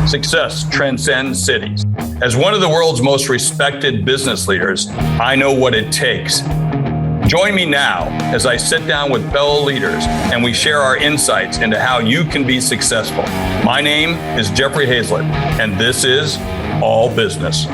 Success transcends cities. As one of the world's most respected business leaders, I know what it takes. Join me now as I sit down with fellow leaders and we share our insights into how you can be successful. My name is Jeffrey Hayzlett, and this is All Business.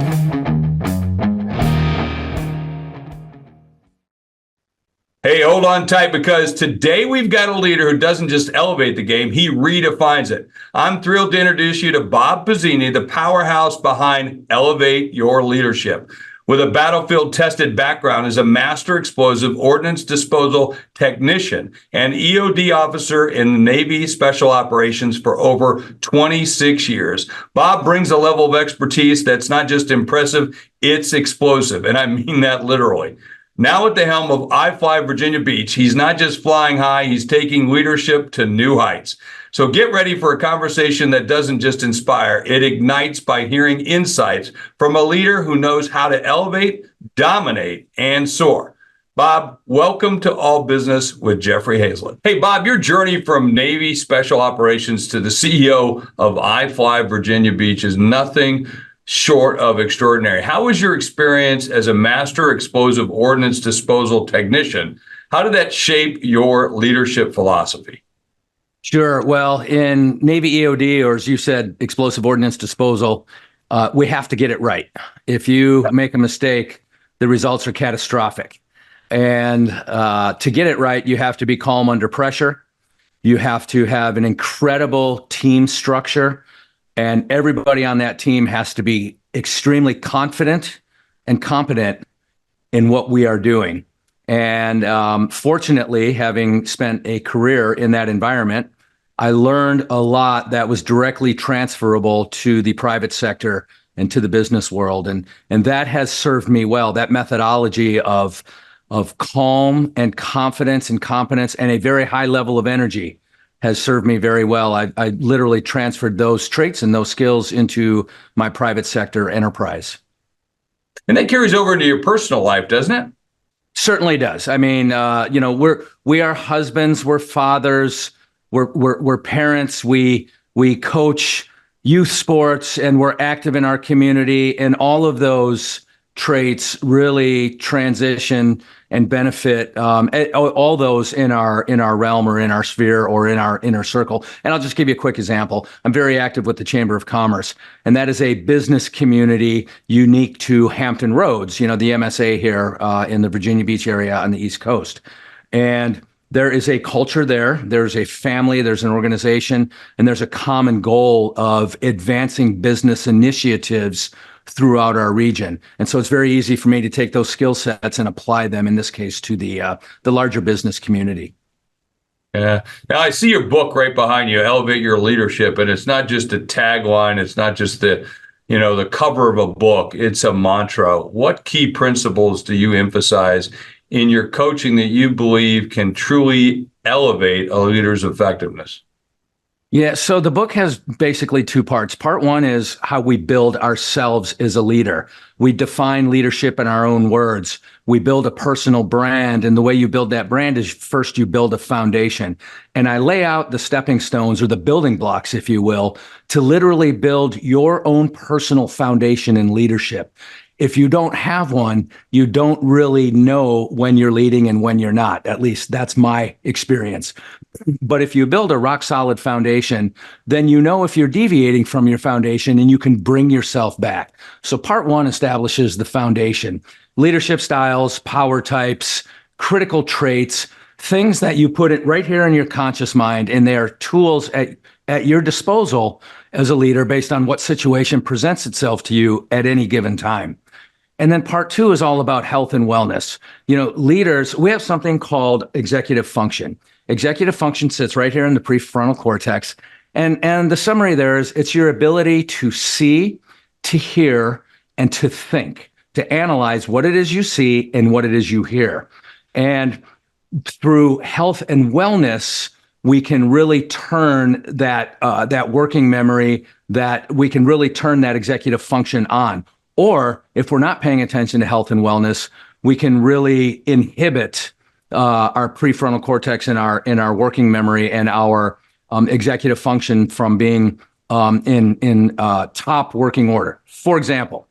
Hey, hold on tight, because today we've got a leader who doesn't just elevate the game, he redefines it. I'm thrilled to introduce you to Bob Pizzini, the powerhouse behind Elevate Your Leadership. With a battlefield-tested background as a master explosive ordnance disposal technician and EOD officer in the Navy Special Operations for over 26 years, Bob brings a level of expertise that's not just impressive, it's explosive, and I mean that literally. Now at the helm of iFly Virginia Beach, he's not just flying high, he's taking leadership to new heights. So get ready for a conversation that doesn't just inspire, it ignites by hearing insights from a leader who knows how to elevate, dominate, and soar. Bob, welcome to All Business with Jeffrey Hayzlett. Hey, Bob, your journey from Navy Special Operations to the CEO of iFly Virginia Beach is nothing short of extraordinary. How was your experience as a master explosive ordnance disposal technician? How did that shape your leadership philosophy? Sure. Well, in Navy EOD, or as you said, explosive ordnance disposal, we have to get it right. If you make a mistake, the results are catastrophic. And to get it right, you have to be calm under pressure. You have to have an incredible team structure. And everybody on that team has to be extremely confident and competent in what we are doing. And fortunately, having spent a career in that environment, I learned a lot that was directly transferable to the private sector and to the business world. And that has served me well. That methodology of calm and confidence and competence and a very high level of energy has served me very well. I literally transferred those traits and those skills into my private sector enterprise. And that carries over into your personal life, doesn't it? Certainly does. I mean, we are husbands, we're fathers, we're parents, we coach youth sports, and we're active in our community, and all of those traits really transition and benefit all those in our realm or in our sphere or in our inner circle. And I'll just give you a quick example. I'm very active with the Chamber of Commerce, and that is a business community unique to Hampton Roads, the MSA here in the Virginia Beach area on the East Coast. And there is a culture there, there's a family, there's an organization, and there's a common goal of advancing business initiatives throughout our region. And so it's very easy for me to take those skill sets and apply them, in this case, to the larger business community. Yeah. Now I see your book right behind you, Elevate Your Leadership, and it's not just a tagline. It's not just the cover of a book. It's a mantra. What key principles do you emphasize in your coaching that you believe can truly elevate a leader's effectiveness? Yeah, so the book has basically two parts. Part one is how we build ourselves as a leader. We define leadership in our own words. We build a personal brand, and the way you build that brand is first you build a foundation. And I lay out the stepping stones, or the building blocks, if you will, to literally build your own personal foundation in leadership. If you don't have one, you don't really know when you're leading and when you're not. At least that's my experience. But if you build a rock solid foundation, then you know if you're deviating from your foundation, and you can bring yourself back. So part one establishes the foundation: leadership styles, power types, critical traits, things that you put it right here in your conscious mind, and they are tools at your disposal as a leader based on what situation presents itself to you at any given time. And then part two is all about health and wellness. Leaders, we have something called executive function. Executive function sits right here in the prefrontal cortex. And the summary there is it's your ability to see, to hear, and to think, to analyze what it is you see and what it is you hear. And through health and wellness, we can really turn that working memory, that we can really turn that executive function on. Or if we're not paying attention to health and wellness, we can really inhibit our prefrontal cortex in our working memory and our executive function from being in top working order. For example,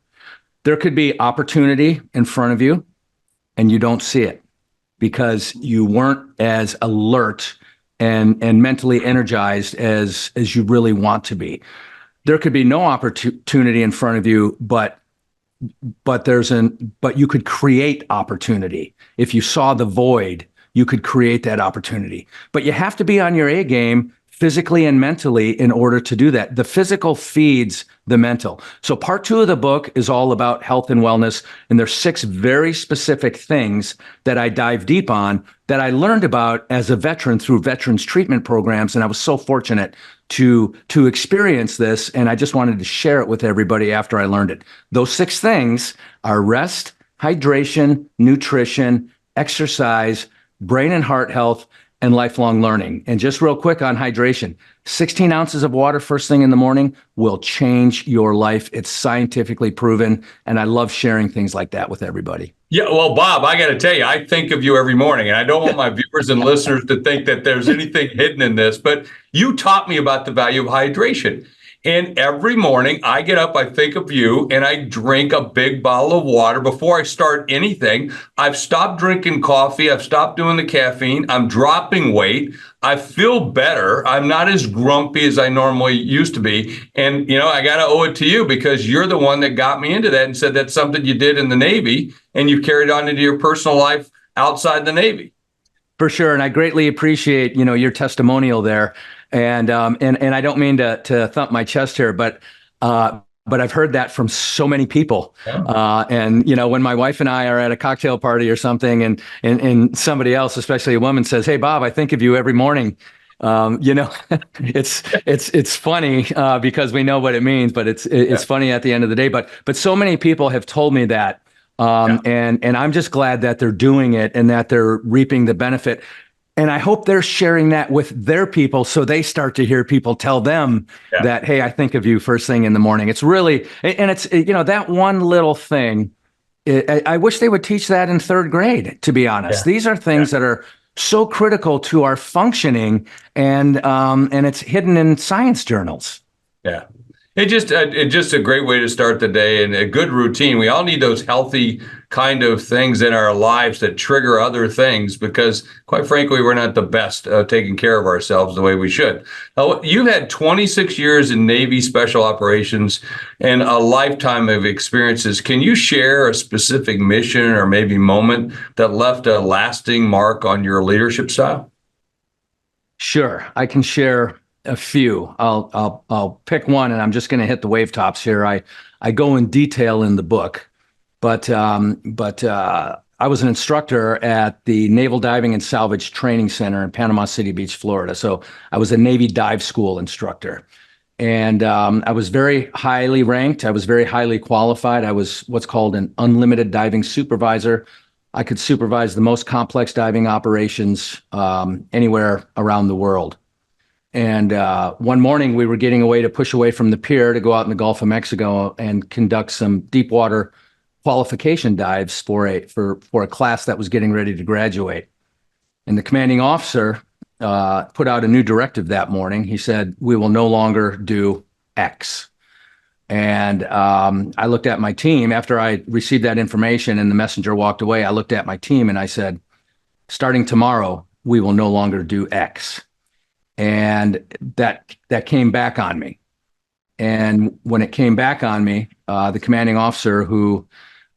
there could be opportunity in front of you and you don't see it because you weren't as alert and mentally energized as you really want to be. There could be no opportunity in front of you, but you could create opportunity. If you saw the void, you could create that opportunity. But you have to be on your A game physically and mentally in order to do that. The physical feeds the mental. So part 2 of the book is all about health and wellness. And there's 6 very specific things that I dive deep on that I learned about as a veteran through veterans treatment programs. And I was so fortunate to experience this. And I just wanted to share it with everybody after I learned it. Those 6 things are rest, hydration, nutrition, exercise, brain and heart health, and lifelong learning. And just real quick on hydration, 16 ounces of water first thing in the morning will change your life. It's scientifically proven. And I love sharing things like that with everybody. Yeah, well, Bob, I got to tell you, I think of you every morning, and I don't want my viewers and listeners to think that there's anything hidden in this, but you taught me about the value of hydration. And every morning I get up, I think of you, and I drink a big bottle of water before I start anything. I've stopped drinking coffee. I've stopped doing the caffeine. I'm dropping weight. I feel better. I'm not as grumpy as I normally used to be. And, I got to owe it to you because you're the one that got me into that and said that's something you did in the Navy and you've carried on into your personal life outside the Navy. For sure. And I greatly appreciate, your testimonial there. And I don't mean to thump my chest here, but I've heard that from so many people. Yeah. And when my wife and I are at a cocktail party or something, and somebody else, especially a woman, says, "Hey, Bob, I think of you every morning." It's funny because we know what it means, but it's funny at the end of the day. But so many people have told me that, and I'm just glad that they're doing it and that they're reaping the benefit. And I hope they're sharing that with their people so they start to hear people tell them that, hey, I think of you first thing in the morning. It's really, and it's, that one little thing, I wish they would teach that in 3rd grade, to be honest. These are things that are so critical to our functioning, and it's hidden in science journals. Yeah. It's just a great way to start the day and a good routine. We all need those healthy kind of things in our lives that trigger other things because, quite frankly, we're not the best taking care of ourselves the way we should. Now, you've had 26 years in Navy Special Operations and a lifetime of experiences. Can you share a specific mission or maybe moment that left a lasting mark on your leadership style? Sure, I can share a few. I'll pick one, and I'm just going to hit the wave tops here. I go in detail in the book, but I was an instructor at the Naval Diving and Salvage Training Center in Panama City Beach, Florida. So I was a Navy dive school instructor, and I was very highly ranked. I was very highly qualified. I was what's called an unlimited diving supervisor. I could supervise the most complex diving operations anywhere around the world. And one morning we were getting away to push away from the pier to go out in the Gulf of Mexico and conduct some deep water qualification dives for a class that was getting ready to graduate. And the commanding officer put out a new directive that morning. He said, "We will no longer do X." And I looked at my team after I received that information and the messenger walked away. I looked at my team and I said, "Starting tomorrow, we will no longer do X." And that came back on me. And when it came back on me, the commanding officer who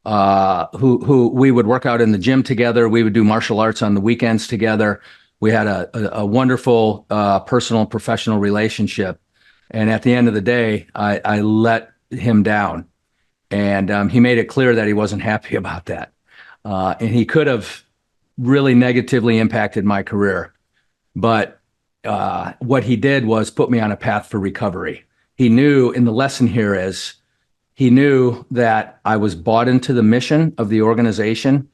we would work out in the gym together, we would do martial arts on the weekends together. We had a wonderful personal and professional relationship. And at the end of the day, I let him down. And he made it clear that he wasn't happy about that. And he could have really negatively impacted my career. But what he did was put me on a path for recovery. He knew, and the lesson here is, he knew that I was bought into the mission of the organization.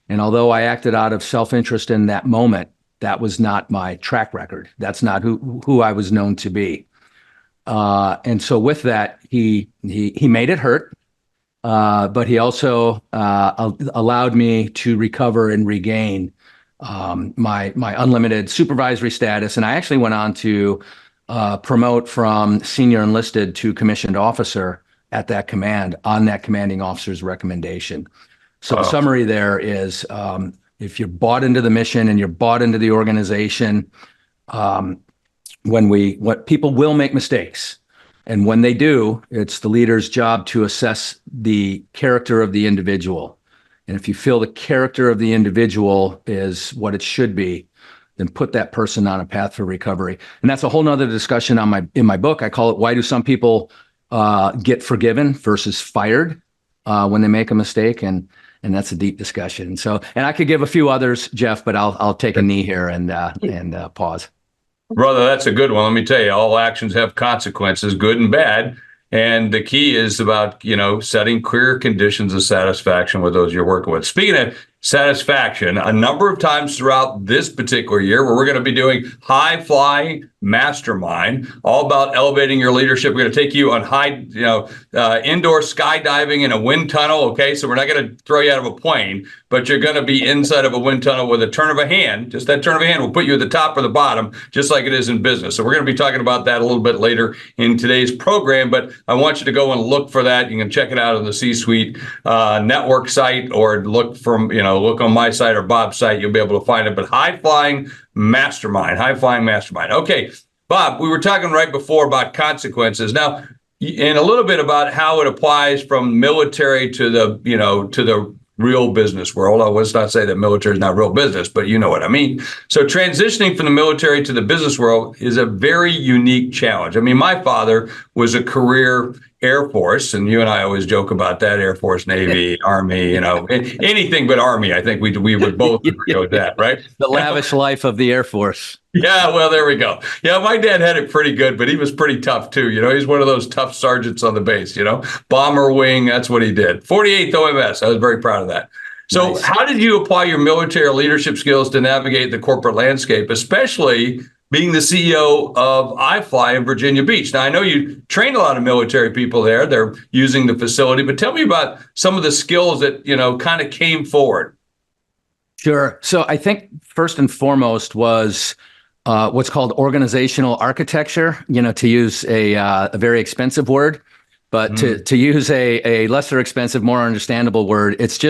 And although I acted out of self-interest in that moment, that was not my track record. That's not who I was known to be. And so with that, he made it hurt, but he also allowed me to recover and regain my unlimited supervisory status. And I actually went on to promote from senior enlisted to commissioned officer at that command on that commanding officer's recommendation. So the summary there is, if you're bought into the mission and you're bought into the organization, what people will make mistakes. And when they do, it's the leader's job to assess the character of the individual. And if you feel the character of the individual is what it should be, then put that person on a path for recovery. And that's a whole nother discussion in my book. I call it, why do some people get forgiven versus fired when they make a mistake? And that's a deep discussion. So, and I could give a few others, Jeff, but I'll take a knee here and pause. Brother, that's a good one. Let me tell you, all actions have consequences, good and bad. And the key is about, setting clear conditions of satisfaction with those you're working with. Speaking of satisfaction, a number of times throughout this particular year, where we're going to be doing iFly Mastermind, all about elevating your leadership. We're going to take you on indoor skydiving in a wind tunnel. Okay, so we're not going to throw you out of a plane, but you're going to be inside of a wind tunnel with a turn of a hand. Just that turn of a hand will put you at the top or the bottom, just like it is in business. So we're going to be talking about that a little bit later in today's program. But I want you to go and look for that. You can check it out on the C-Suite network site, or look on my site or Bob's site. You'll be able to find it. But High Flying Mastermind. Okay, Bob, we were talking right before about consequences. Now, and a little bit about how it applies from military to the real business world. I was not say that military is not real business, but you know what I mean. So transitioning from the military to the business world is a very unique challenge. I mean, my father was a career Air Force, and you and I always joke about that, Air Force, Navy, Army, anything but Army. I think we would both agree with that, right? The lavish life of the Air Force. Yeah, well, there we go. Yeah, my dad had it pretty good, but he was pretty tough too. He's one of those tough sergeants on the base, bomber wing. That's what he did. 48th OMS. I was very proud of that. So nice. How did you apply your military leadership skills to navigate the corporate landscape, especially being the CEO of iFly in Virginia Beach? Now, I know you train a lot of military people there. They're using the facility, but tell me about some of the skills that, kind of came forward. Sure. So I think first and foremost was what's called organizational architecture, to use a very expensive word, but to use a lesser expensive, more understandable word, it's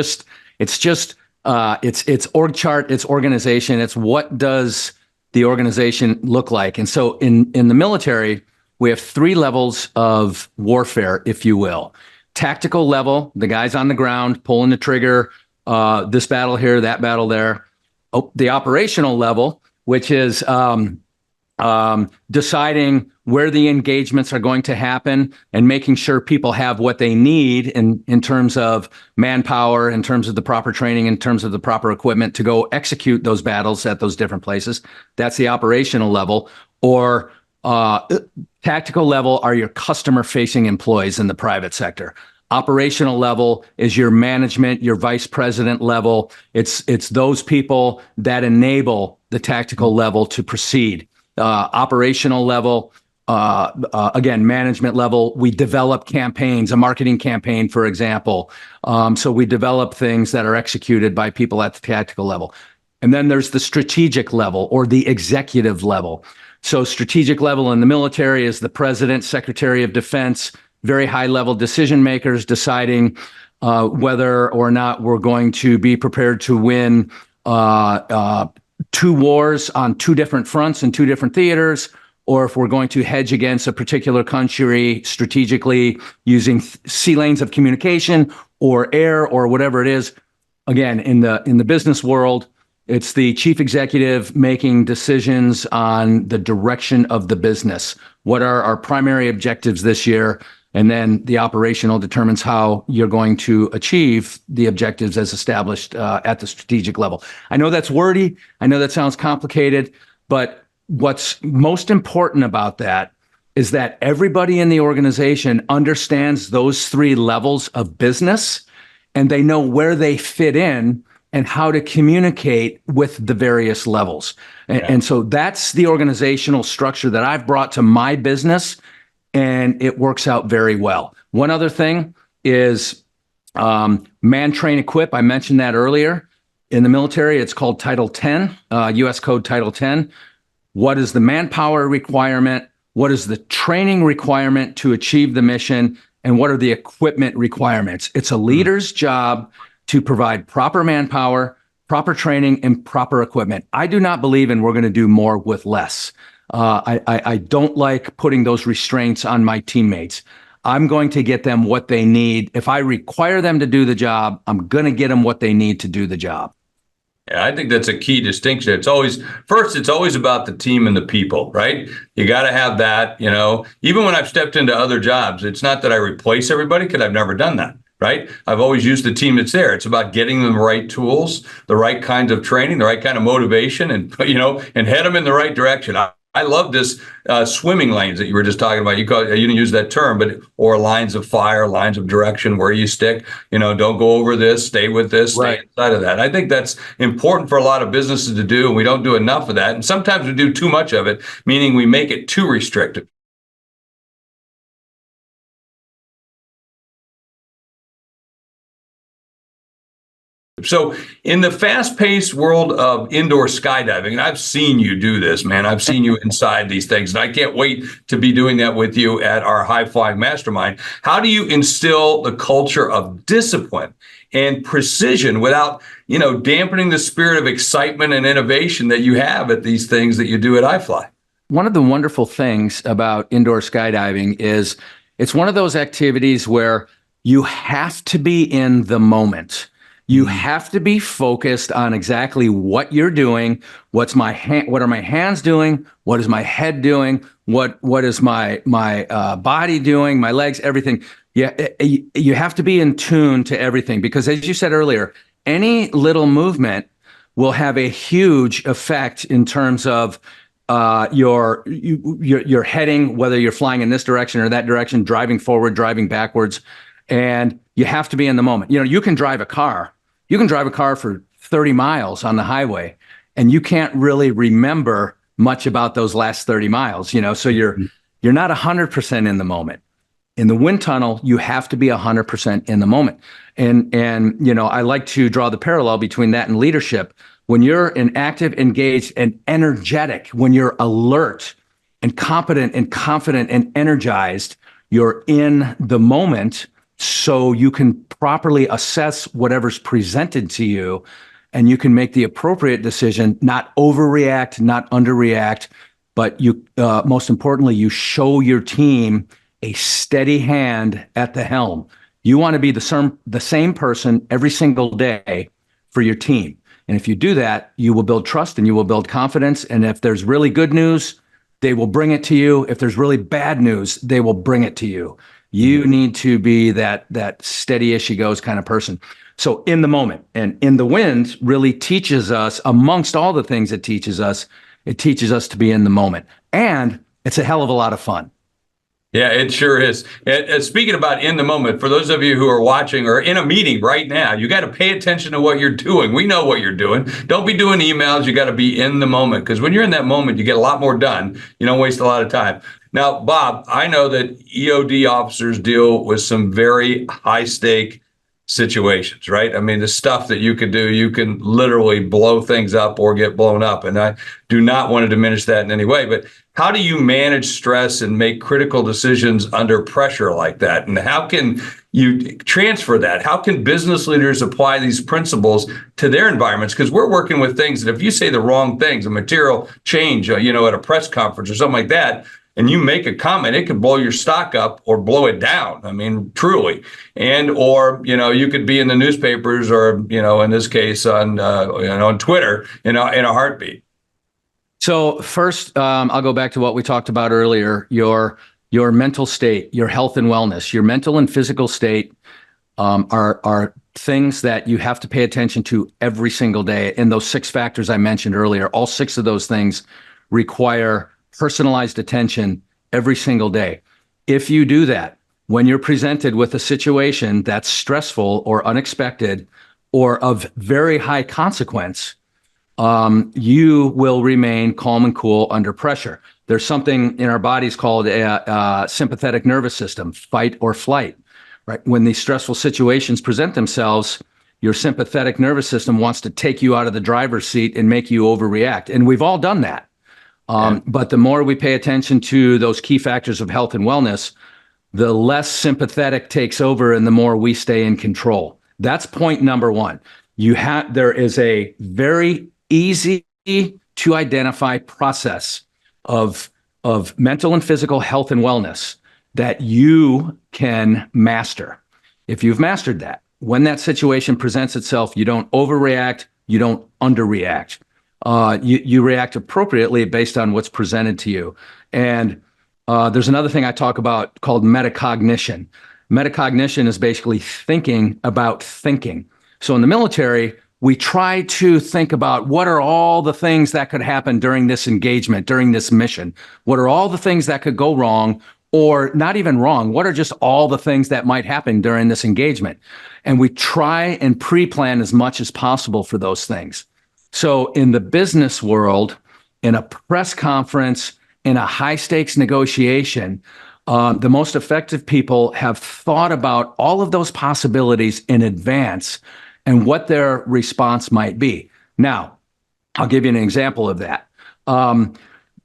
org chart, it's organization, it's what does the organization look like. And so in the military, we have three levels of warfare, if you will. Tactical level, the guys on the ground pulling the trigger, this battle here, that battle there. The operational level, which is deciding where the engagements are going to happen and making sure people have what they need in terms of manpower, in terms of the proper training, in terms of the proper equipment to go execute those battles at those different places. That's the operational level. Or tactical level are your customer-facing employees in the private sector. Operational level is your management, your vice president level. It's those people that enable the tactical level to proceed. Operational level, again, management level, we develop campaigns, a marketing campaign, for example. So we develop things that are executed by people at the tactical level. And then there's the strategic level or the executive level. So strategic level in the military is the president, secretary of defense, very high level decision makers deciding whether or not we're going to be prepared to win two wars on two different fronts in two different theaters, or if we're going to hedge against a particular country strategically using sea lanes of communication or air or whatever it is. Again, in the business world, it's the chief executive making decisions on the direction of the business. What are our primary objectives this year? And then the operational determines how you're going to achieve the objectives as established at the strategic level. I know that's wordy. I know that sounds complicated, but what's most important about that is that everybody in the organization understands those three levels of business, and they know where they fit in and how to communicate with the various levels. And so that's the organizational structure that I've brought to my business, and it works out very well. One other thing is man, train, equip. I mentioned that earlier. In the military, it's called Title 10, U.S. Code Title 10. What is the manpower requirement? what is the training requirement to achieve the mission, and what are the equipment requirements. It's a leader's job to provide proper manpower, proper training, and proper equipment. I do not believe in we're going to do more with less. I don't like putting those restraints on my teammates. I'm going to get them what they need. If I require them to do the job, I'm going to get them what they need to do the job. Yeah, I think that's a key distinction. It's always about the team and the people, right? You got to have that, even when I've stepped into other jobs, it's not that I replace everybody, because I've never done that, right? I've always used the team that's there. It's about getting them the right tools, the right kinds of training, the right kind of motivation, and, and head them in the right direction. I love this swimming lanes that you were just talking about. You didn't use that term, or lines of fire, lines of direction, where you stick. Don't go over this, stay with this, stay inside of that. I think that's important for a lot of businesses to do, and we don't do enough of that. And sometimes we do too much of it, meaning we make it too restrictive. So in the fast-paced world of indoor skydiving, and I've seen you do this, man. I've seen you inside these things, and I can't wait to be doing that with you at our high-flying mastermind. How do you instill the culture of discipline and precision without, dampening the spirit of excitement and innovation that you have at these things that you do at iFly? One of the wonderful things about indoor skydiving is it's one of those activities where you have to be in the moment. You have to be focused on exactly what you're doing. What are my hands doing? What is my head doing? What is my body doing? My legs, everything. Yeah, you have to be in tune to everything, because as you said earlier, any little movement will have a huge effect in terms of your heading, whether you're flying in this direction or that direction, driving forward, driving backwards. And you have to be in the moment. You can drive a car. You can drive a car for 30 miles on the highway, and you can't really remember much about those last 30 miles, so you're not 100% in the moment. In the wind tunnel, you have to be 100% in the moment. And I like to draw the parallel between that and leadership. When you're an active, engaged, and energetic, when you're alert and competent and confident and energized, you're in the moment, so you can properly assess whatever's presented to you, and you can make the appropriate decision, not overreact, not underreact, but you, most importantly, you show your team a steady hand at the helm. You want to be the same person every single day for your team. And if you do that, you will build trust and you will build confidence. And if there's really good news, they will bring it to you. If there's really bad news, they will bring it to you. You need to be that steady as she goes kind of person. So in the moment, and in the wind really teaches us, amongst all the things it teaches us to be in the moment. And it's a hell of a lot of fun. Yeah, it sure is. Speaking about in the moment, for those of you who are watching or in a meeting right now, you got to pay attention to what you're doing. We know what you're doing. Don't be doing emails. You got to be in the moment, because when you're in that moment, you get a lot more done. You don't waste a lot of time. Now, Bob, I know that EOD officers deal with some very high stake situations, right? I mean, the stuff that you can do, you can literally blow things up or get blown up. And I do not want to diminish that in any way. But how do you manage stress and make critical decisions under pressure like that? And how can you transfer that? How can business leaders apply these principles to their environments? Because we're working with things that if you say the wrong things, a material change, at a press conference or something like that, and you make a comment, it could blow your stock up or blow it down. I mean, truly. Or you could be in the newspapers or, in this case on Twitter, in a heartbeat. So first, I'll go back to what we talked about earlier, your mental state, your health and wellness, your mental and physical state are things that you have to pay attention to every single day. And those 6 factors I mentioned earlier, all 6 of those things require personalized attention every single day. If you do that, when you're presented with a situation that's stressful or unexpected or of very high consequence, you will remain calm and cool under pressure. There's something in our bodies called a sympathetic nervous system, fight or flight, right? When these stressful situations present themselves, your sympathetic nervous system wants to take you out of the driver's seat and make you overreact. And we've all done that. But the more we pay attention to those key factors of health and wellness, the less sympathetic takes over and the more we stay in control. That's point number one. There is a very easy to identify process of mental and physical health and wellness that you can master. If you've mastered that, when that situation presents itself, you don't overreact, you don't underreact. You react appropriately based on what's presented to you. And there's another thing I talk about called metacognition. Metacognition is basically thinking about thinking. So in the military, we try to think about what are all the things that could happen during this engagement, during this mission? What are all the things that could go wrong, or not even wrong? What are just all the things that might happen during this engagement? And we try and pre-plan as much as possible for those things. So in the business world, in a press conference, in a high-stakes negotiation, the most effective people have thought about all of those possibilities in advance and what their response might be. Now, I'll give you an example of that.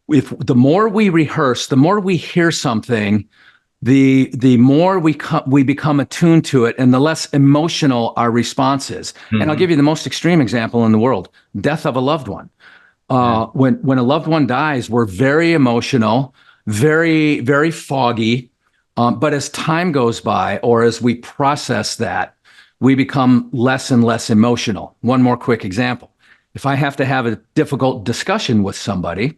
If the more we rehearse, the more we hear something, the more we become attuned to it, and the emotional our response is. Mm-hmm. And I'll give you the most extreme example in the world: death of a loved one. When a loved one dies, we're very emotional, very, very foggy. But as time goes by, or as we process that, we become less and less emotional. One more quick example. If I have to have a difficult discussion with somebody,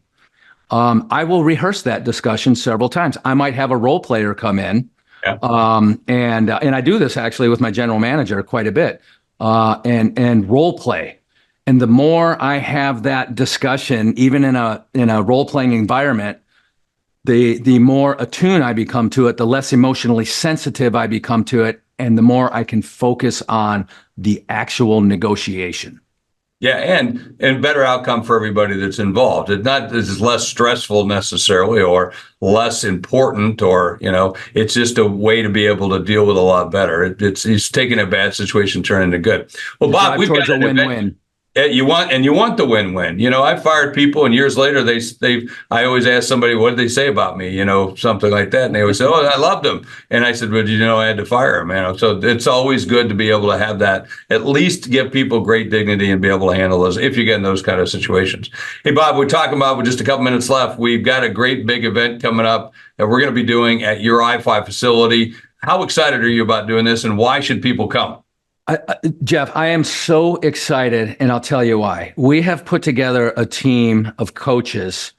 I will rehearse that discussion several times. I might have a role player come in, and I do this actually with my general manager quite a bit, and role play. And the more I have that discussion, even in a role playing environment, the more attuned I become to it, the less emotionally sensitive I become to it, and the more I can focus on the actual negotiation. Yeah, and better outcome for everybody that's involved. It's less stressful necessarily, or less important, or it's just a way to be able to deal with a lot better. It's taking a bad situation, turning it good. Well, Bob, we've got a win-win. You want the win-win. I fired people, and years later, I always ask somebody, what did they say about me? Something like that, and they always say, "Oh, I loved them." And I said, "Well, I had to fire him." So it's always good to be able to have that, at least give people great dignity and be able to handle those if you get in those kind of situations. Hey, Bob, we're talking about with just a couple minutes left. We've got a great big event coming up that we're going to be doing at your iFly facility. How excited are you about doing this, and why should people come? Jeff, I am so excited, and I'll tell you why. We have put together a team of coaches,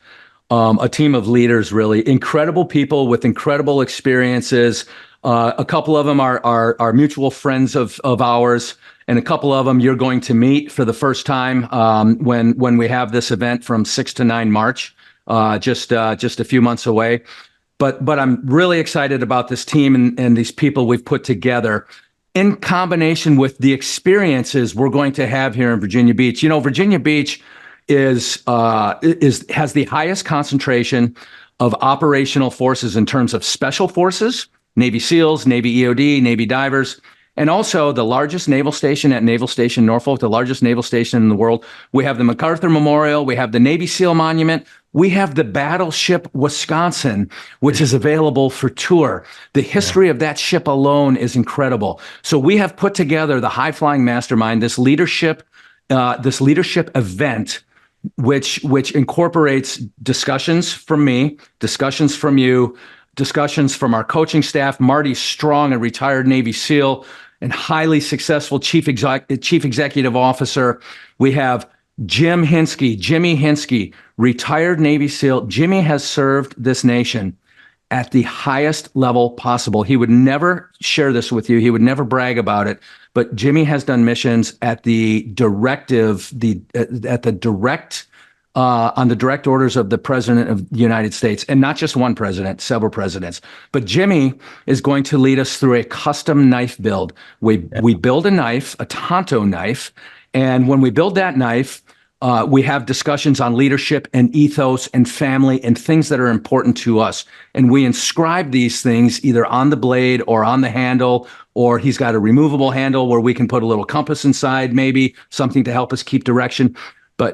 a team of leaders, really incredible people with incredible experiences. A couple of them are mutual friends of ours, and a couple of them you're going to meet for the first time when we have this event from 6 to 9 March, just a few months away. But I'm really excited about this team and these people we've put together, in combination with the experiences we're going to have here in Virginia Beach. Virginia Beach has the highest concentration of operational forces in terms of special forces, Navy SEALs, Navy EOD, Navy divers, and also the largest naval station at Naval Station Norfolk, the largest naval station in the world. We have the MacArthur Memorial. We have the Navy SEAL Monument. We have the battleship Wisconsin, which is available for tour. The history of that ship alone is incredible. So we have put together the High Flying Mastermind, this leadership event, which incorporates discussions from me, discussions from you, discussions from our coaching staff. Marty Strong, a retired Navy SEAL and highly successful chief executive officer. We have Jimmy Hinsky, retired Navy SEAL. Jimmy has served this nation at the highest level possible. He would never share this with you. He would never brag about it. But Jimmy has done missions at the direct orders of the President of the United States, and not just one president, several presidents. But Jimmy is going to lead us through a custom knife build. We build a knife, a Tonto knife, and when we build that knife, we have discussions on leadership and ethos and family and things that are important to us. And we inscribe these things either on the blade or on the handle, or he's got a removable handle where we can put a little compass inside, maybe something to help us keep direction.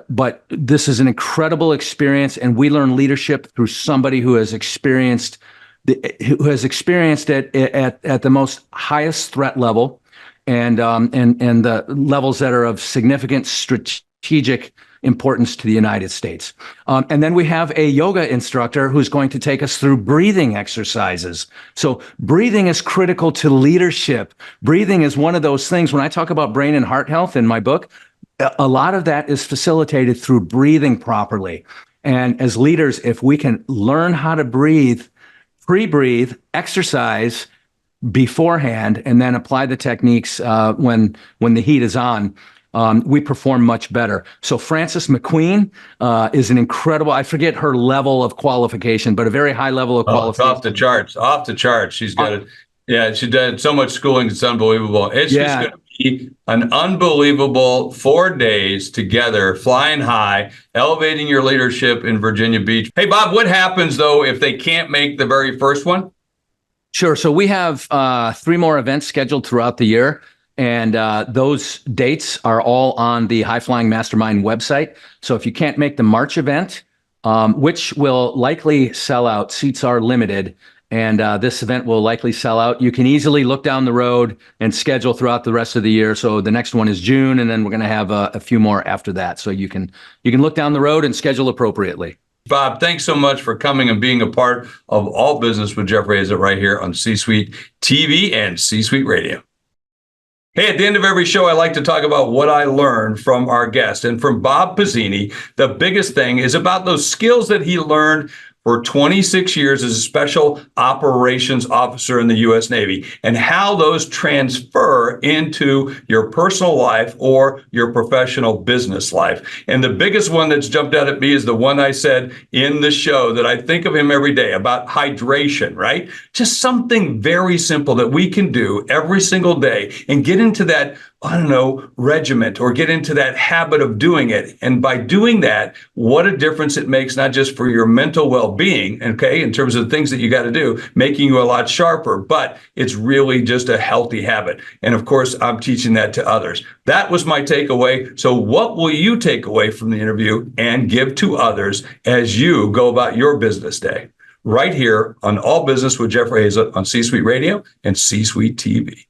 But this is an incredible experience, and we learn leadership through somebody who has experienced it at the most highest threat level, and the levels that are of significant strategic importance to the United States. And then we have a yoga instructor who's going to take us through breathing exercises. So breathing is critical to leadership. Breathing is one of those things, when I talk about brain and heart health in my book, a lot of that is facilitated through breathing properly. And as leaders, if we can learn how to breathe, pre-breathe, exercise beforehand, and then apply the techniques when the heat is on, we perform much better. So Frances McQueen is an incredible, I forget her level of qualification, but a very high level of qualification. Off the charts. She's got it. Yeah, she did so much schooling. It's unbelievable. It's just going to be an unbelievable 4 days together, flying high, elevating your leadership in Virginia Beach. Hey, Bob, what happens, though, if they can't make the very first one? Sure. So we have 3 more events scheduled throughout the year. And those dates are all on the High Flying Mastermind website. So if you can't make the March event, which will likely sell out, seats are limited, and this event will likely sell out, you can easily look down the road and schedule throughout the rest of the year. So the next one is June, and then we're going to have a few more after that. So you can look down the road and schedule appropriately. Bob, thanks so much for coming and being a part of All Business with Jeffrey Hayzlett right here on C-Suite TV and C-Suite Radio. Hey, at the end of every show, I like to talk about what I learned from our guest. And from Bob Pizzini, the biggest thing is about those skills that he learned for 26 years as a special operations officer in the U.S. Navy, and how those transfer into your personal life or your professional business life. And the biggest one that's jumped out at me is the one I said in the show that I think of him every day about hydration, right? Just something very simple that we can do every single day and get into that, regiment, or get into that habit of doing it. And by doing that, what a difference it makes, not just for your mental well-being, okay, in terms of the things that you got to do, making you a lot sharper, but it's really just a healthy habit. And of course, I'm teaching that to others. That was my takeaway. So what will you take away from the interview and give to others as you go about your business day? Right here on All Business with Jeffrey Hayzlett on C-Suite Radio and C-Suite TV.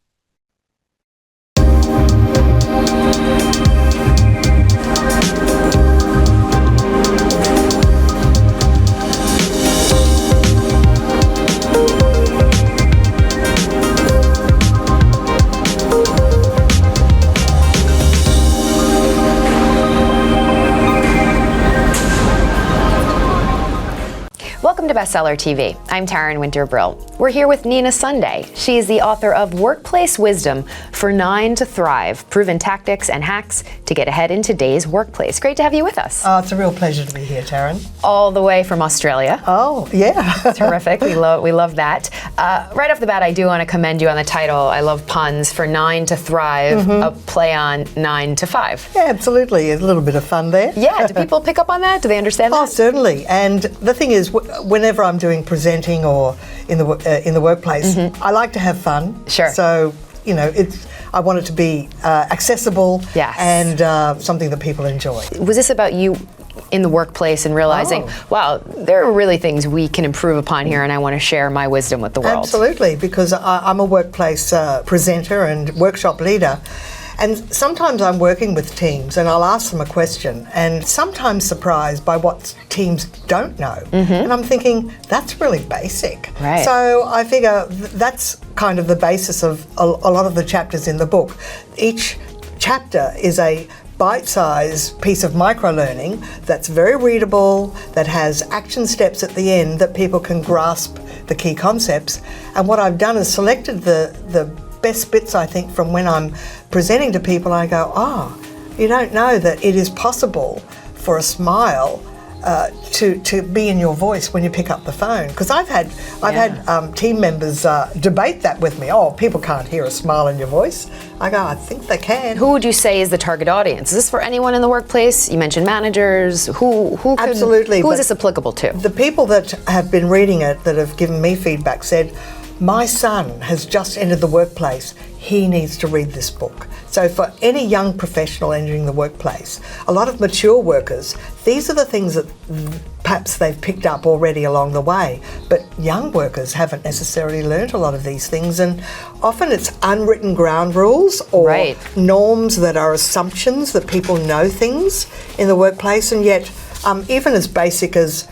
Welcome to Bestseller TV. I'm Taryn Winter-Brill. We're here with Nina Sunday. She is the author of Workplace Wisdom for 9 to Thrive, Proven Tactics and Hacks to Get Ahead in Today's Workplace. Great to have you with us. Oh, it's a real pleasure to be here, Taryn. All the way from Australia. Oh, yeah. Terrific. We love that. Right off the bat, I do want to commend you on the title. I love puns. For 9 to Thrive, a play on 9 to 5. Yeah, absolutely. A little bit of fun there. Yeah. Do people pick up on that? Do they understand that? Oh, certainly. And the thing is, whenever I'm doing presenting or in the workplace, I like to have fun. Sure. So, I want it to be accessible and something that people enjoy. Was this about you in the workplace and realizing, wow, there are really things we can improve upon here, and I want to share my wisdom with the world? Absolutely, because I'm a workplace presenter and workshop leader. And sometimes I'm working with teams and I'll ask them a question and sometimes surprised by what teams don't know. And I'm thinking, that's really basic. Right. So I figure that's kind of the basis of a lot of the chapters in the book. Each chapter is a bite-sized piece of micro-learning that's very readable, that has action steps at the end that people can grasp the key concepts. And what I've done is selected the best bits, I think, from when I'm presenting to people. I go, you don't know that it is possible for a smile to be in your voice when you pick up the phone. Because I've had team members debate that with me. Oh, people can't hear a smile in your voice. I go, I think they can. Who would you say is the target audience? Is this for anyone in the workplace? You mentioned managers. Who Absolutely. Who is this applicable to? The people that have been reading it, that have given me feedback, said, my son has just entered the workplace. He needs to read this book. So for any young professional entering the workplace, a lot of mature workers, these are the things that perhaps they've picked up already along the way. But young workers haven't necessarily learned a lot of these things, and often it's unwritten ground rules or norms that are assumptions that people know things in the workplace, and yet even as basic as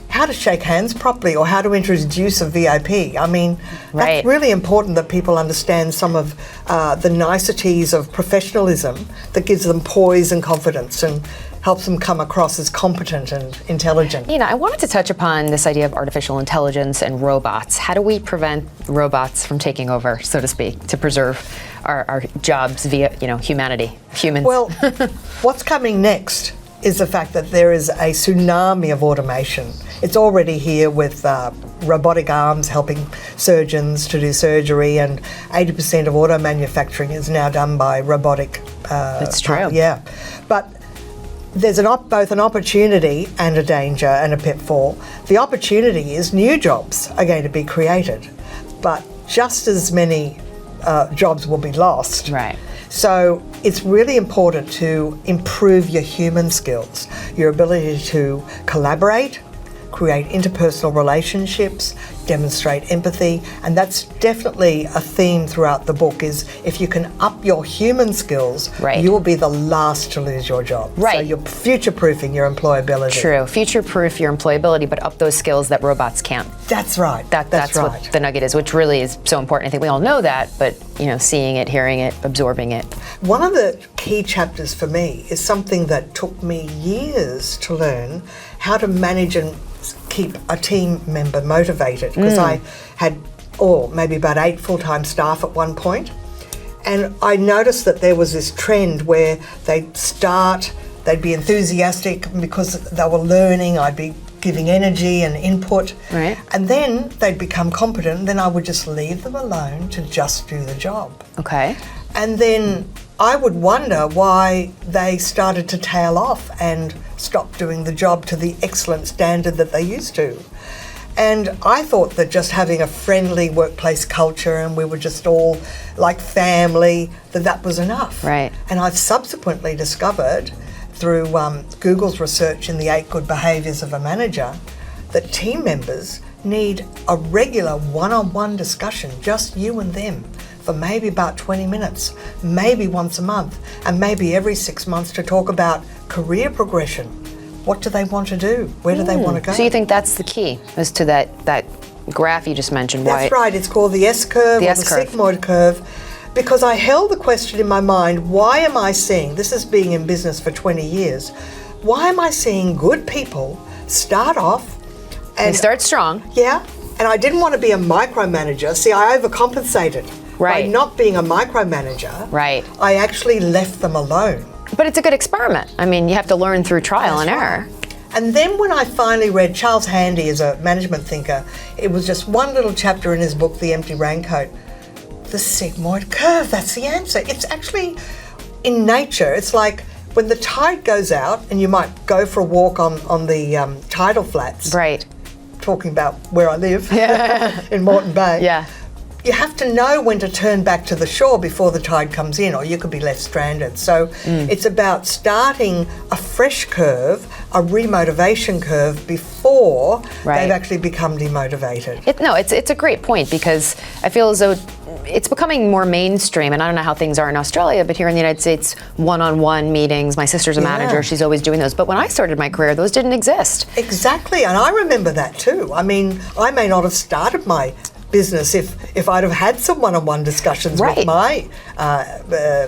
how to shake hands properly or how to introduce a VIP. I mean, that's really important that people understand some of the niceties of professionalism that gives them poise and confidence and helps them come across as competent and intelligent. Nina, I wanted to touch upon this idea of artificial intelligence and robots. How do we prevent robots from taking over, so to speak, to preserve our jobs via, humanity, humans? Well, what's coming next is the fact that there is a tsunami of automation. It's already here with robotic arms helping surgeons to do surgery, and 80% of auto manufacturing is now done by robotic. That's true. Yeah, but there's both an opportunity and a danger and a pitfall. The opportunity is new jobs are going to be created, but just as many jobs will be lost. Right. So it's really important to improve your human skills, your ability to collaborate, create interpersonal relationships, demonstrate empathy, and that's definitely a theme throughout the book. Is if you can up your human skills, you will be the last to lose your job. So you're future-proofing your employability. True, future-proof your employability, but up those skills that robots can't. That's right. That's right. What the nugget is, which really is so important. I think we all know that, but seeing it, hearing it, absorbing it. One of the key chapters for me is something that took me years to learn, how to manage and keep a team member motivated, because I had maybe about 8 full-time staff at one point, and I noticed that there was this trend where they'd be enthusiastic because they were learning, I'd be giving energy and input, and then they'd become competent, and then I would just leave them alone to just do the job. Okay. And then I would wonder why they started to tail off and stop doing the job to the excellent standard that they used to. And I thought that just having a friendly workplace culture and we were just all like family, that was enough. Right. And I've subsequently discovered through Google's research in the 8 good behaviours of a manager that team members need a regular one-on-one discussion, just you and them, for maybe about 20 minutes, maybe once a month, and maybe every 6 months to talk about career progression. What do they want to do? Where do they want to go? So you think that's the key, as to that graph you just mentioned? That's right. It's called the S-curve or the sigmoid curve, because I held the question in my mind, why am I seeing, this is being in business for 20 years, why am I seeing good people start off and start strong? Yeah, and I didn't want to be a micromanager. See, I overcompensated. By not being a micromanager, I actually left them alone. But it's a good experiment. I mean, you have to learn through trial and error. And then when I finally read Charles Handy as a management thinker, it was just one little chapter in his book, The Empty Raincoat. The sigmoid curve, that's the answer. It's actually in nature. It's like when the tide goes out and you might go for a walk on the tidal flats. Right. Talking about where I live in Moreton Bay. Yeah. You have to know when to turn back to the shore before the tide comes in, or you could be left stranded. So it's about starting a fresh curve, a remotivation curve, before they've actually become demotivated. It's a great point, because I feel as though it's becoming more mainstream, and I don't know how things are in Australia, but here in the United States, one-on-one meetings, my sister's a manager, she's always doing those. But when I started my career, those didn't exist. Exactly, and I remember that too. I mean, I may not have started my business if I'd have had some one-on-one discussions with my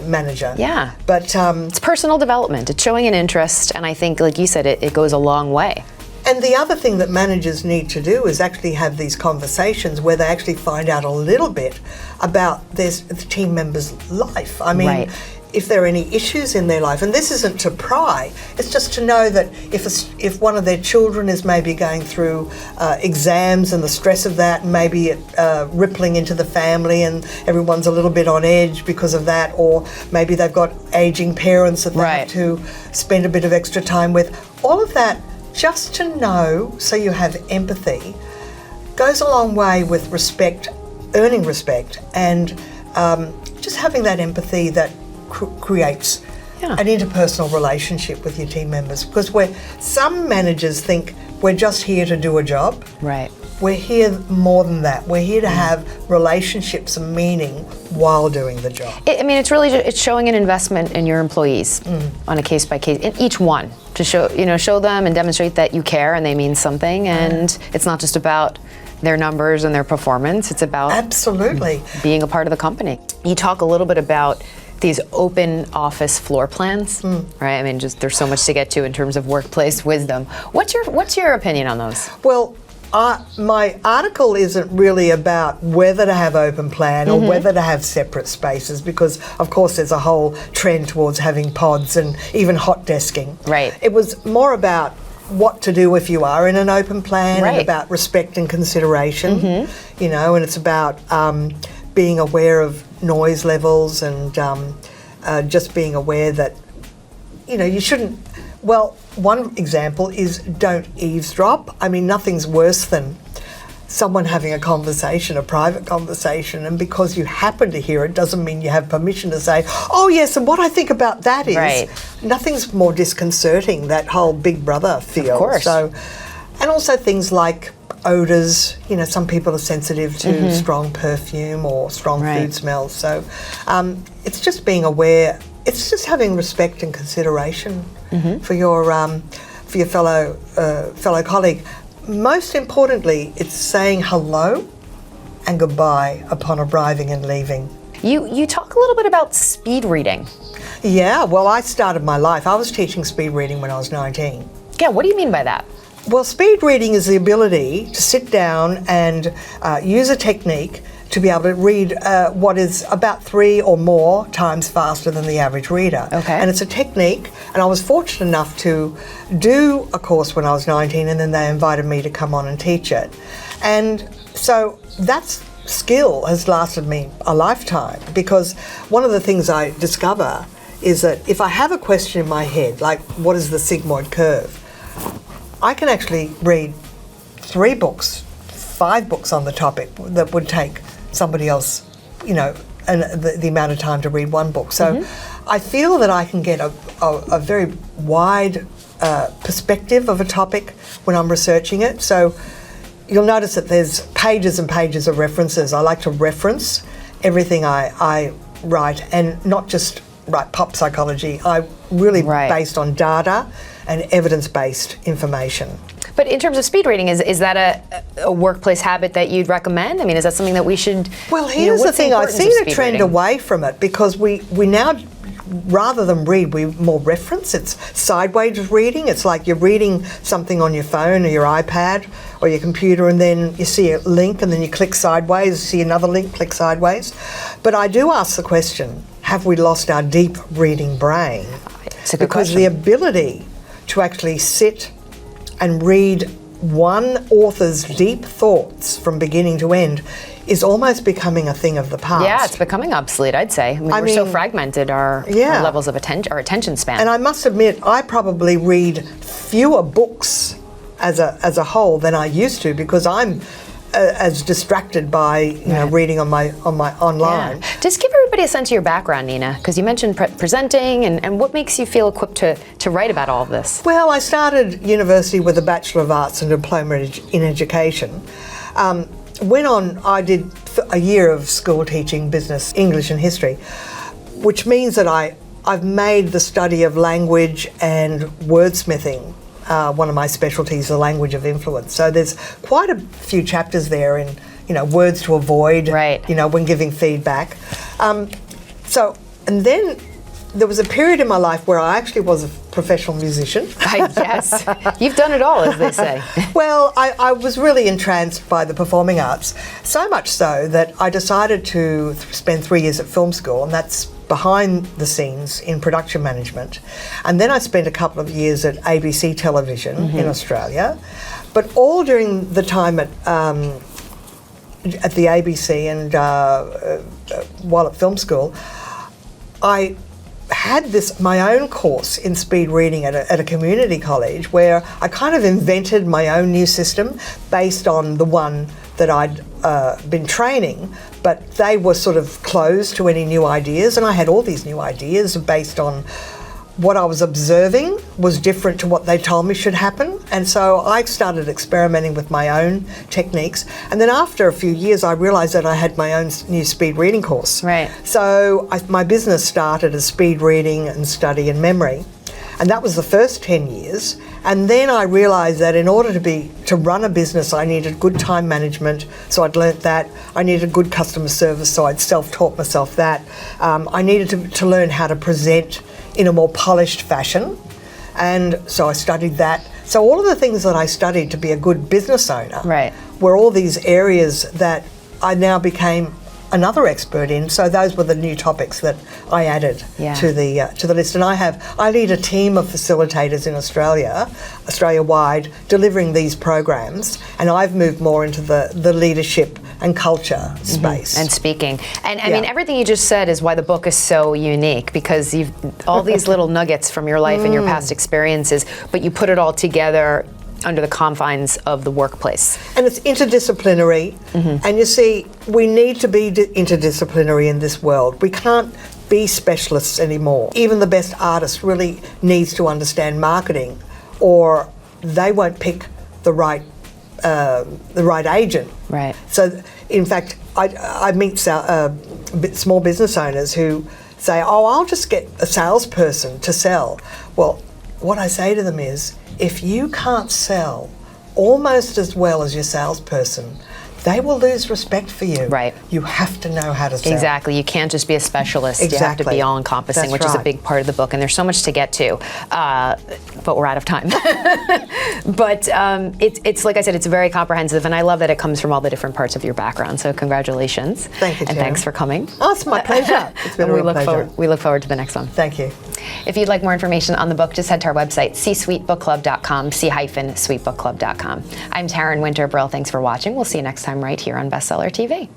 manager. Yeah. But it's personal development. It's showing an interest, and I think, like you said, it goes a long way. And the other thing that managers need to do is actually have these conversations where they actually find out a little bit about the team member's life. I mean, if there are any issues in their life, and this isn't to pry, it's just to know that if one of their children is maybe going through exams and the stress of that, and maybe it rippling into the family and everyone's a little bit on edge because of that, or maybe they've got aging parents that they have to spend a bit of extra time with, all of that, just to know, so you have empathy, goes a long way with respect earning respect and just having that empathy that creates an interpersonal relationship with your team members. Because some managers think we're just here to do a job. Right. We're here more than that. We're here to have relationships and meaning while doing the job. It's really it's showing an investment in your employees on a case by case, in each one, to show them and demonstrate that you care and they mean something. And it's not just about their numbers and their performance. It's about absolutely being a part of the company. You talk a little bit about these open office floor plans, right? There's so much to get to in terms of workplace wisdom. What's your opinion on those? Well, my article isn't really about whether to have open plan or whether to have separate spaces, because of course there's a whole trend towards having pods and even hot desking. Right. It was more about what to do if you are in an open plan, right, and about respect and consideration, and it's about being aware of noise levels and just being aware that, you shouldn't. Well, one example is don't eavesdrop. Nothing's worse than someone having a conversation, a private conversation, and because you happen to hear it doesn't mean you have permission to say, oh yes, and what I think about that is, right, nothing's more disconcerting, that whole Big Brother feel. Of course. So, and also things like odours, some people are sensitive to strong perfume or strong food smells. So it's just being aware, it's just having respect and consideration for your fellow colleague. Most importantly, it's saying hello and goodbye upon arriving and leaving. You talk a little bit about speed reading. Yeah, well, I started my life. I was teaching speed reading when I was 19. Yeah, what do you mean by that? Well, speed reading is the ability to sit down and use a technique to be able to read what is about 3 or more times faster than the average reader. Okay. And it's a technique, and I was fortunate enough to do a course when I was 19, and then they invited me to come on and teach it. And so that skill has lasted me a lifetime, because one of the things I discover is that if I have a question in my head, like what is the sigmoid curve, I can actually read 3 books, 5 books on the topic that would take somebody else, the amount of time to read 1 book. So I feel that I can get a very wide perspective of a topic when I'm researching it. So you'll notice that there's pages and pages of references. I like to reference everything I write, and not just write pop psychology. I really based on data and evidence-based information. But in terms of speed reading, is that a workplace habit that you'd recommend? Is that something that we should? Well, here's the thing. I've seen a trend away from it, because we now, rather than read, we more reference. It's sideways reading. It's like you're reading something on your phone or your iPad or your computer, and then you see a link and then you click sideways, see another link, click sideways. But I do ask the question, have we lost our deep reading brain? It's a good question. Because the ability to actually sit and read one author's deep thoughts from beginning to end is almost becoming a thing of the past. Yeah, it's becoming obsolete, I'd say. We're so fragmented, our levels of attention span. And I must admit, I probably read fewer books as a whole than I used to, because I'm as distracted by reading on my online. Yeah. Just give everybody a sense of your background, Nina, because you mentioned presenting, and what makes you feel equipped to write about all of this? Well, I started university with a Bachelor of Arts and Diploma in Education. Went on, I did a year of school teaching business, English and history, which means that I've made the study of language and wordsmithing one of my specialties, the language of influence. So there's quite a few chapters there in, words to avoid, when giving feedback. And then there was a period in my life where I actually was a professional musician. Yes, you've done it all, as they say. Well, I was really entranced by the performing arts, so much so that I decided to spend 3 years at film school, and that's behind the scenes in production management. And then I spent a couple of years at ABC Television in Australia, but all during the time at the ABC and while at film school, I had my own course in speed reading at a community college, where I kind of invented my own new system based on the one that I'd been training, but they were sort of closed to any new ideas, and I had all these new ideas based on what I was observing was different to what they told me should happen. And so I started experimenting with my own techniques. And then after a few years, I realized that I had my own new speed reading course. Right. So my business started as speed reading and study and memory. And that was the first 10 years. And then I realized that in order to run a business, I needed good time management. So I'd learnt that. I needed good customer service. So I'd self-taught myself that. I needed to learn how to present in a more polished fashion, and so I studied that. So all of the things that I studied to be a good business owner were all these areas that I now became another expert in. So those were the new topics that I added to the list. And I lead a team of facilitators in Australia-wide, delivering these programs. And I've moved more into the leadership and culture space. And speaking. And I mean, everything you just said is why the book is so unique, because you've all these little nuggets from your life and your past experiences, but you put it all together under the confines of the workplace. And it's interdisciplinary. And you see, we need to be interdisciplinary in this world. We can't be specialists anymore. Even the best artist really needs to understand marketing, or they won't pick the right agent. Right. So, in fact, I meet small business owners who say, "Oh, I'll just get a salesperson to sell." Well, what I say to them is, if you can't sell almost as well as your salesperson, they will lose respect for you. Right. You have to know how to sell. Exactly. You can't just be a specialist. You have to be all-encompassing, which is a big part of the book. And there's so much to get to, but we're out of time. But it's like I said, it's very comprehensive, and I love that it comes from all the different parts of your background. So congratulations. Thank you, and Jen. thanks for coming. Oh, it's my pleasure. It's been a real pleasure. We look forward to the next one. Thank you. If you'd like more information on the book, just head to our website, c-suitebookclub.com, c-suitebookclub.com. I'm Taryn Winter-Brill. Thanks for watching. We'll see you next time right here on Bestseller TV.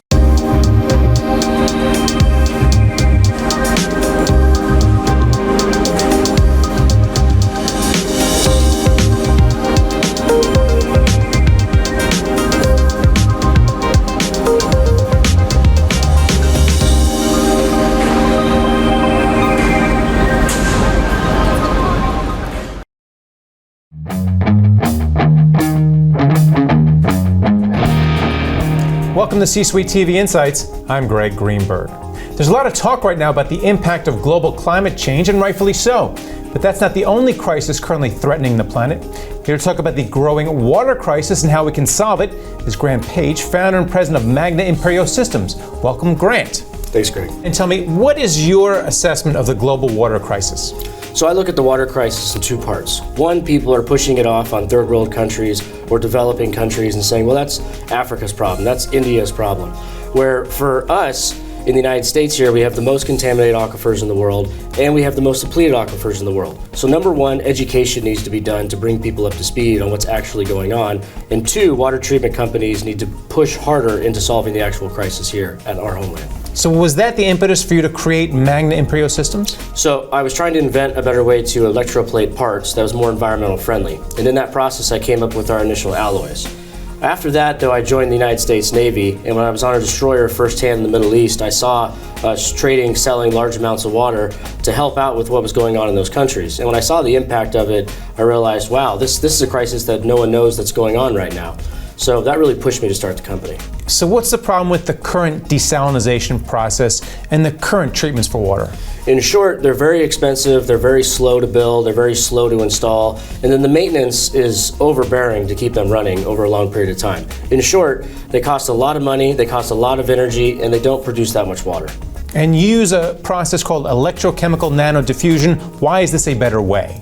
Welcome to C-Suite TV Insights. I'm Greg Greenberg. There's a lot of talk right now about the impact of global climate change, and rightfully so. But that's not the only crisis currently threatening the planet. Here to talk about the growing water crisis and how we can solve it is Grant Page, founder and president of Magna Imperio Systems. Welcome, Grant. Thanks, Greg. And tell me, what is your assessment of the global water crisis? So I look at the water crisis in two parts. One, people are pushing it off on third world countries or developing countries and saying, well, that's Africa's problem, that's India's problem. Where for us, in the United States here, we have the most contaminated aquifers in the world, and we have the most depleted aquifers in the world. So number one, education needs to be done to bring people up to speed on what's actually going on. And two, water treatment companies need to push harder into solving the actual crisis here at our homeland. So was that the impetus for you to create Magna Imperio Systems? So I was trying to invent a better way to electroplate parts that was more environmental friendly. And in that process, I came up with our initial alloys. After that, though, I joined the United States Navy, and when I was on a destroyer firsthand in the Middle East, I saw us trading, selling large amounts of water to help out with what was going on in those countries. And when I saw the impact of it, I realized, wow, this is a crisis that no one knows that's going on right now. So that really pushed me to start the company. So what's the problem with the current desalination process and the current treatments for water? In short, they're very expensive, they're very slow to build, they're very slow to install, and then the maintenance is overbearing to keep them running over a long period of time. In short, they cost a lot of money, they cost a lot of energy, and they don't produce that much water. And you use a process called electrochemical nanodiffusion. Why is this a better way?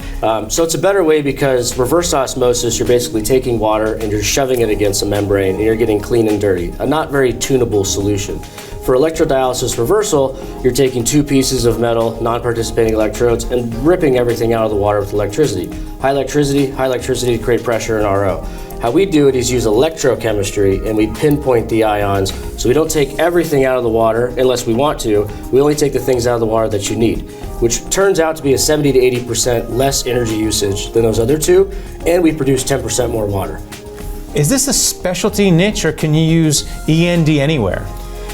So it's a better way because reverse osmosis, you're basically taking water and you're shoving it against a membrane and you're getting clean and dirty. A not very tunable solution. For electrodialysis reversal, you're taking two pieces of metal, non-participating electrodes, and ripping everything out of the water with electricity. High electricity to create pressure in RO. How we do it is use electrochemistry, and we pinpoint the ions. So we don't take everything out of the water unless we want to. We only take the things out of the water that you need, which turns out to be a 70 to 80% less energy usage than those other two, and we produce 10% more water. Is this a specialty niche, or can you use END anywhere?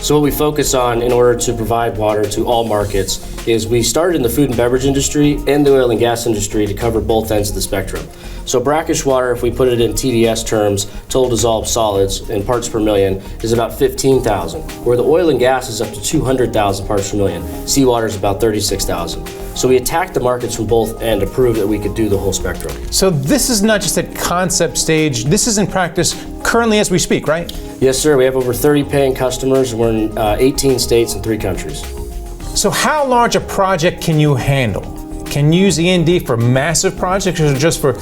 So what we focus on in order to provide water to all markets is we started in the food and beverage industry and the oil and gas industry to cover both ends of the spectrum. So brackish water, if we put it in TDS terms, total dissolved solids in parts per million, is about 15,000, where the oil and gas is up to 200,000 parts per million. Seawater is about 36,000. So we attacked the markets from both ends to prove that we could do the whole spectrum. So this is not just at concept stage, this is in practice currently as we speak, right? Yes, sir. We have over 30 paying customers. We're in 18 states and 3 countries. So how large a project can you handle? Can you use END for massive projects or just for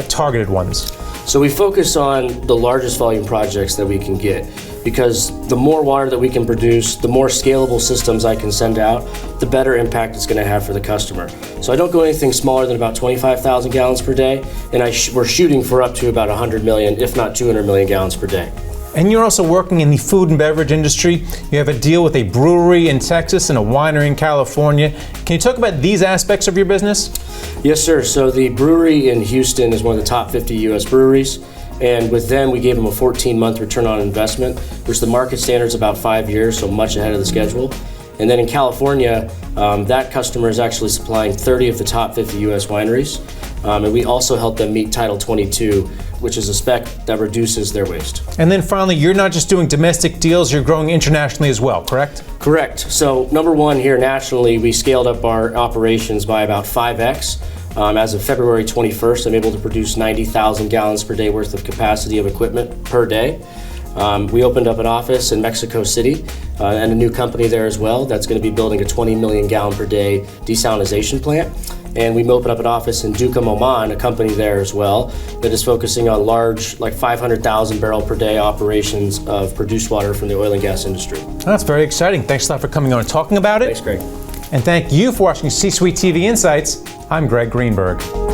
targeted ones? So we focus on the largest volume projects that we can get, because the more water that we can produce, the more scalable systems I can send out, the better impact it's going to have for the customer. So I don't go anything smaller than about 25,000 gallons per day, and we're shooting for up to about 100 million, if not 200 million gallons per day. And you're also working in the food and beverage industry. You have a deal with a brewery in Texas and a winery in California. Can you talk about these aspects of your business? Yes, sir. So the brewery in Houston is one of the top 50 U.S. breweries. And with them, we gave them a 14-month return on investment, which the market standard is about 5 years, so much ahead of the schedule. And then in California, that customer is actually supplying 30 of the top 50 U.S. wineries. And we also help them meet Title 22, which is a spec that reduces their waste. And then finally, you're not just doing domestic deals, you're growing internationally as well, correct? Correct. So number one, here nationally, we scaled up our operations by about 5x. As of February 21st, I'm able to produce 90,000 gallons per day worth of capacity of equipment per day. We opened up an office in Mexico City and a new company there as well that's going to be building a 20 million gallon per day desalination plant. And we opened up an office in Duqm, Oman, a company there as well that is focusing on large, like 500,000 barrel per day operations of produced water from the oil and gas industry. That's very exciting. Thanks a lot for coming on and talking about it. Thanks, Greg. And thank you for watching C-Suite TV Insights. I'm Greg Greenberg.